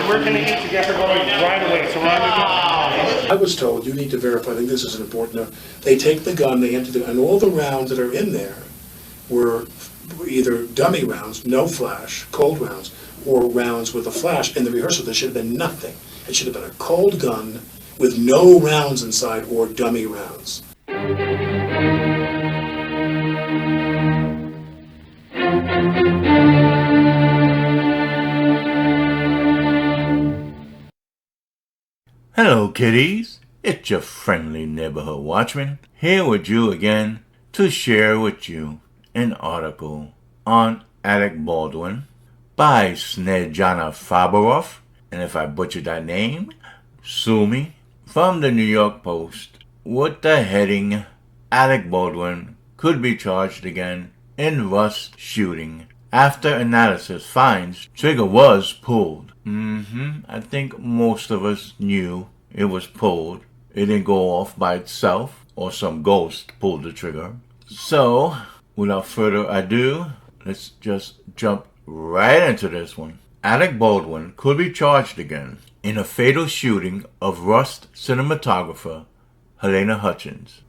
We're going to get together right away, so I was told you need to verify, I think this is an important note, they take the gun, they empty the gun, and all the rounds that are in there were either dummy rounds, no flash, cold rounds, or rounds with a flash. In the rehearsal, there should have been nothing. It should have been a cold gun with no rounds inside or dummy rounds. Hello kiddies, it's your friendly neighborhood watchman here with you again to share with you an article on Alec Baldwin by Snejana Faberov, and if I butchered that name, sue me, from the New York Post with the heading, Alec Baldwin could be charged again in Rust shooting after analysis finds trigger was pulled. I think most of us knew it was pulled. It didn't go off by itself or some ghost pulled the trigger. So, without further ado, let's just jump right into this one. Alec Baldwin could be charged again in a fatal shooting of Rust cinematographer Halyna Hutchins.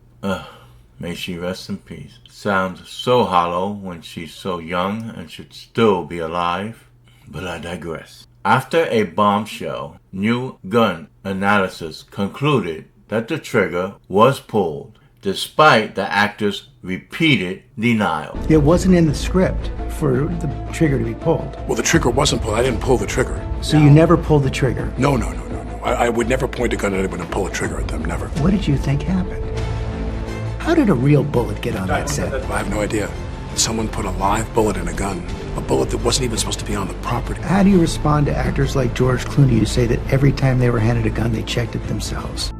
May she rest in peace. Sounds so hollow when she's so young and should still be alive, but I digress. After a bombshell, new gun analysis concluded that the trigger was pulled, despite the actor's repeated denial. It wasn't in the script for the trigger to be pulled. Well, the trigger wasn't pulled. I didn't pull the trigger. So you never pulled the trigger? No. I would never point a gun at anyone and pull a trigger at them, never. What did you think happened? How did a real bullet get on that set? I have no idea. Someone put a live bullet in a gun. A bullet that wasn't even supposed to be on the property. How do you respond to actors like George Clooney who say that every time they were handed a gun, they checked it themselves?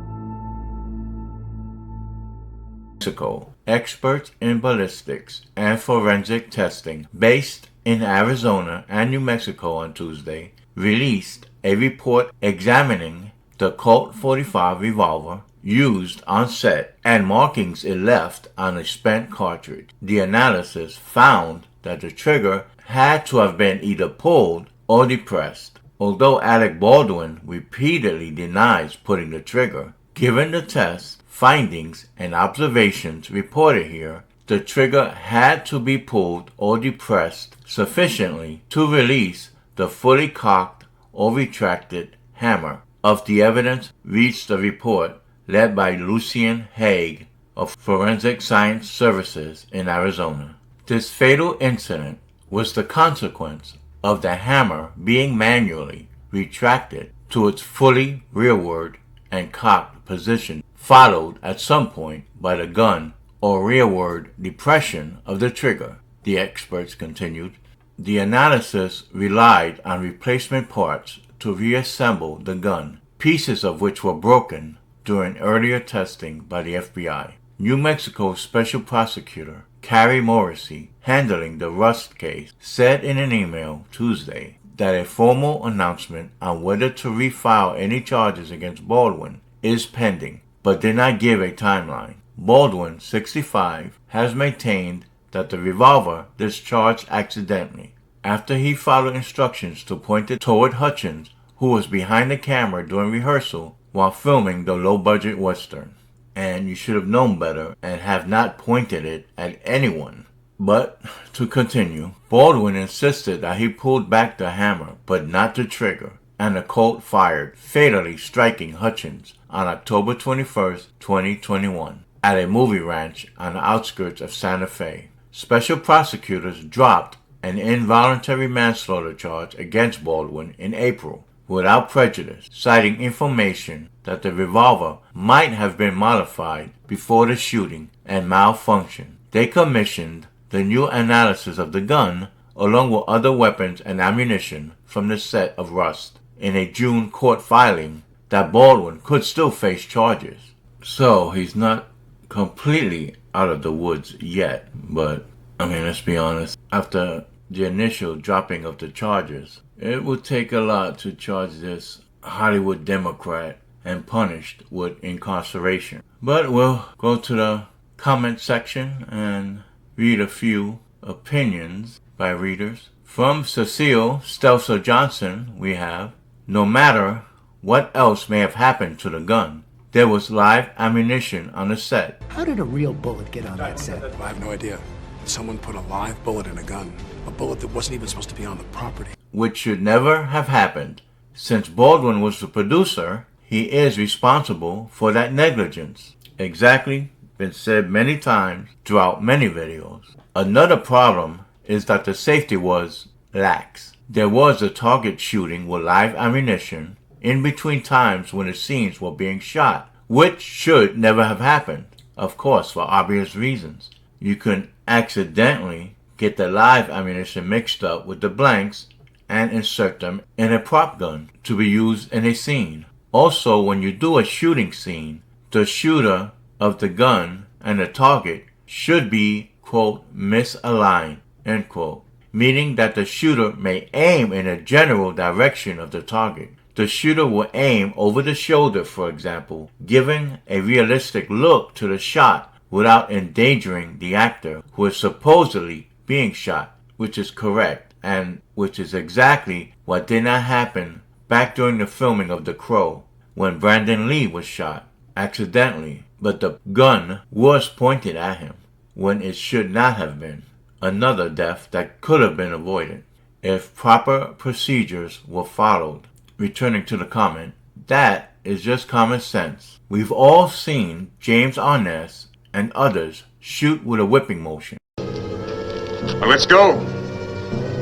Mexico, experts in ballistics and forensic testing based in Arizona and New Mexico on Tuesday released a report examining the Colt 45 revolver used on set and markings it left on a spent cartridge. The analysis found that the trigger had to have been either pulled or depressed. Although Alec Baldwin repeatedly denies putting the trigger, given the test findings and observations reported here, the trigger had to be pulled or depressed sufficiently to release the fully cocked or retracted hammer. Of the evidence reached the report led by Lucien Haig of Forensic Science Services in Arizona. This fatal incident was the consequence of the hammer being manually retracted to its fully rearward and cocked position, followed at some point by the gun or rearward depression of the trigger, the experts continued. The analysis relied on replacement parts to reassemble the gun, pieces of which were broken during earlier testing by the FBI. New Mexico Special Prosecutor Carrie Morrissey, handling the Rust case, said in an email Tuesday that a formal announcement on whether to refile any charges against Baldwin is pending, but did not give a timeline. Baldwin, 65, has maintained that the revolver discharged accidentally after he followed instructions to point it toward Hutchins, who was behind the camera during rehearsal while filming the low-budget Western. And you should have known better and have not pointed it at anyone. But, to continue, Baldwin insisted that he pulled back the hammer, but not the trigger, and the Colt fired, fatally striking Hutchins on October 21, 2021, at a movie ranch on the outskirts of Santa Fe. Special prosecutors dropped an involuntary manslaughter charge against Baldwin in April, without prejudice, citing information that the revolver might have been modified before the shooting and malfunctioned. They commissioned the new analysis of the gun along with other weapons and ammunition from the set of Rust in a June court filing that Baldwin could still face charges. So he's not completely out of the woods yet, but let's be honest, after the initial dropping of the charges, it would take a lot to charge this Hollywood Democrat and punished with incarceration. But we'll go to the comment section and read a few opinions by readers. From Cecile Stelzer Johnson, we have, no matter what else may have happened to the gun, there was live ammunition on the set. How did a real bullet get on that set? I have no idea. Someone put a live bullet in a gun. A bullet that wasn't even supposed to be on the property. Which should never have happened. Since Baldwin was the producer, he is responsible for that negligence. Exactly, been said many times throughout many videos. Another problem is that the safety was lax. There was a target shooting with live ammunition in between times when the scenes were being shot, which should never have happened, of course, for obvious reasons. You can accidentally get the live ammunition mixed up with the blanks and insert them in a prop gun to be used in a scene. Also, when you do a shooting scene, the shooter of the gun and the target should be, quote, misaligned, end quote, meaning that the shooter may aim in a general direction of the target. The shooter will aim over the shoulder, for example, giving a realistic look to the shot without endangering the actor who is supposedly being shot, which is correct, and which is exactly what did not happen back during the filming of The Crow, when Brandon Lee was shot, accidentally, but the gun was pointed at him, when it should not have been. Another death that could have been avoided, if proper procedures were followed. Returning to the comment, that is just common sense. We've all seen James Arness and others shoot with a whipping motion. Well, let's go.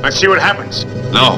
Let's see what happens. No.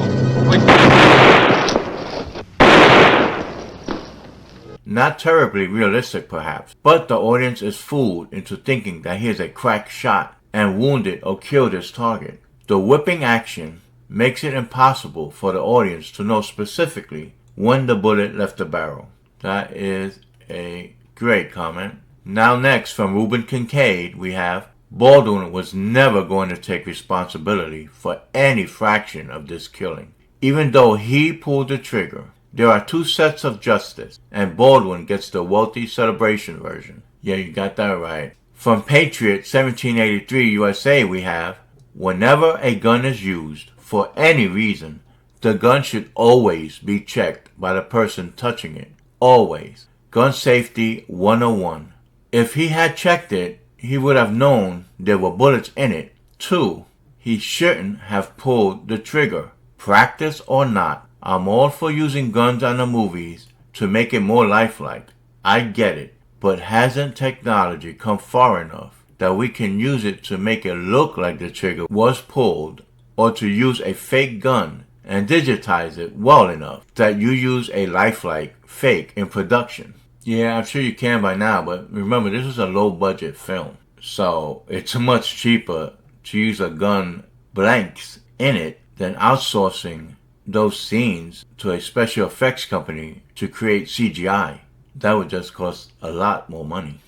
Not terribly realistic perhaps, but the audience is fooled into thinking that he is a crack shot and wounded or killed his target. The whipping action makes it impossible for the audience to know specifically when the bullet left the barrel. That is a great comment. Now next, from Ruben Kincaid, we have, Baldwin was never going to take responsibility for any fraction of this killing. Even though he pulled the trigger, there are two sets of justice, and Baldwin gets the wealthy celebration version. Yeah, you got that right. From Patriot 1783 USA, we have, whenever a gun is used for any reason, the gun should always be checked by the person touching it. Always. Gun Safety 101. If he had checked it, he would have known there were bullets in it. 2. He shouldn't have pulled the trigger. Practice or not, I'm all for using guns on the movies to make it more lifelike. I get it. But hasn't technology come far enough that we can use it to make it look like the trigger was pulled, or to use a fake gun and digitize it well enough that you use a lifelike fake in production? Yeah, I'm sure you can by now, but remember, this is a low-budget film. So it's much cheaper to use a gun blanks in it than outsourcing those scenes to a special effects company to create CGI. That would just cost a lot more money.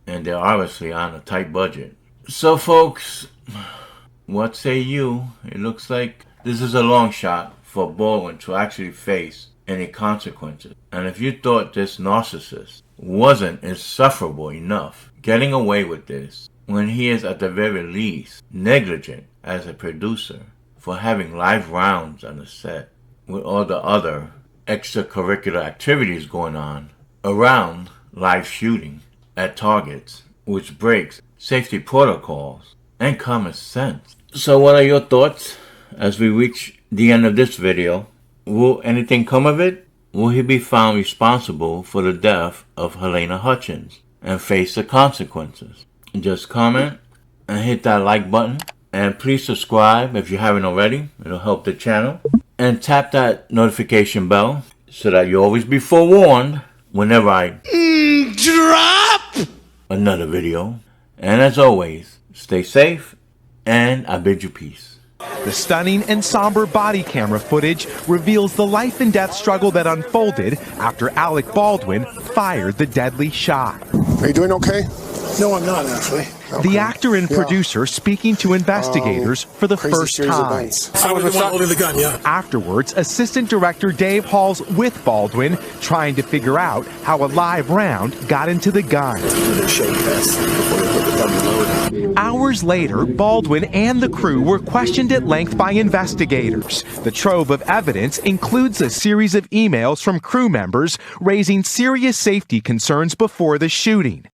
And they're obviously on a tight budget. So folks, what say you? It looks like this is a long shot for Baldwin to actually face any consequences. And if you thought this narcissist wasn't insufferable enough getting away with this, when he is at the very least negligent as a producer for having live rounds on the set with all the other extracurricular activities going on around live shooting at targets, which breaks safety protocols and common sense. So what are your thoughts as we reach the end of this video? Will anything come of it? Will he be found responsible for the death of Halyna Hutchins and face the consequences? Just comment and hit that like button. And please subscribe if you haven't already. It'll help the channel. And tap that notification bell so that you'll always be forewarned whenever I drop another video. And as always, stay safe and I bid you peace. The stunning and somber body camera footage reveals the life and death struggle that unfolded after Alec Baldwin fired the deadly shot. Are you doing okay? No, I'm not, actually. The actor and producer speaking to investigators for the first time. I was the one holding the gun, yeah. Afterwards, assistant director Dave Hall's with Baldwin, trying to figure out how a live round got into the gun. Shake this before they put the Hours later, Baldwin and the crew were questioned at length by investigators. The trove of evidence includes a series of emails from crew members raising serious safety concerns before the shooting.